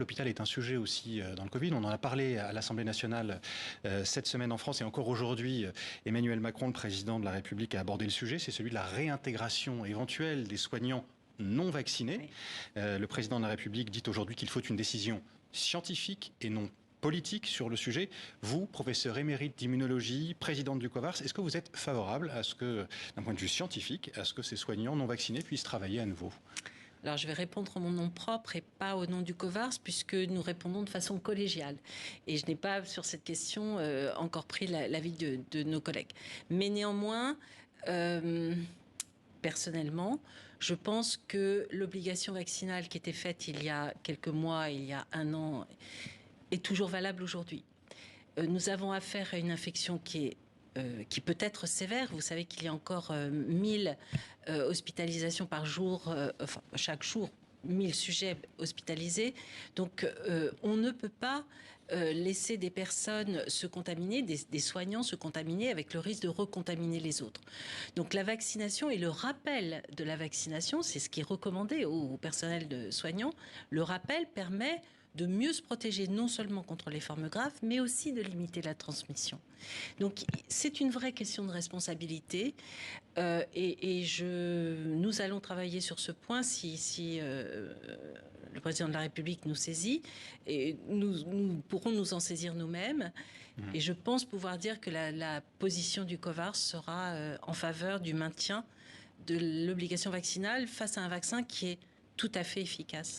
L'hôpital est un sujet aussi dans le Covid. On en a parlé à l'Assemblée nationale cette semaine en France et encore aujourd'hui, Emmanuel Macron, le président de la République, a abordé le sujet. C'est celui de la réintégration éventuelle des soignants non vaccinés. Oui. Le président de la République dit aujourd'hui qu'il faut une décision scientifique et non politique sur le sujet. Vous, professeur émérite d'immunologie, présidente du COVARS, est-ce que vous êtes favorable à ce que, d'un point de vue scientifique, à ce que ces soignants non vaccinés puissent travailler à nouveau ? Alors, je vais répondre en mon nom propre et pas au nom du COVARS, puisque nous répondons de façon collégiale. Et je n'ai pas, sur cette question, encore pris l'avis de nos collègues. Mais néanmoins, personnellement, je pense que l'obligation vaccinale qui était faite il y a quelques mois, il y a un an, est toujours valable aujourd'hui. Nous avons affaire à une infection qui peut être sévère. Vous savez qu'il y a encore 1000 hospitalisations par jour, enfin chaque jour, 1000 sujets hospitalisés. Donc on ne peut pas laisser des personnes se contaminer, des soignants se contaminer avec le risque de recontaminer les autres. Donc la vaccination et le rappel de la vaccination, c'est ce qui est recommandé au personnel de soignants. Le rappel permet de mieux se protéger non seulement contre les formes graves, mais aussi de limiter la transmission. Donc c'est une vraie question de responsabilité nous allons travailler sur ce point si le président de la République nous saisit, et nous pourrons nous en saisir nous-mêmes. Et je pense pouvoir dire que la position du COVARS sera en faveur du maintien de l'obligation vaccinale face à un vaccin qui est tout à fait efficace.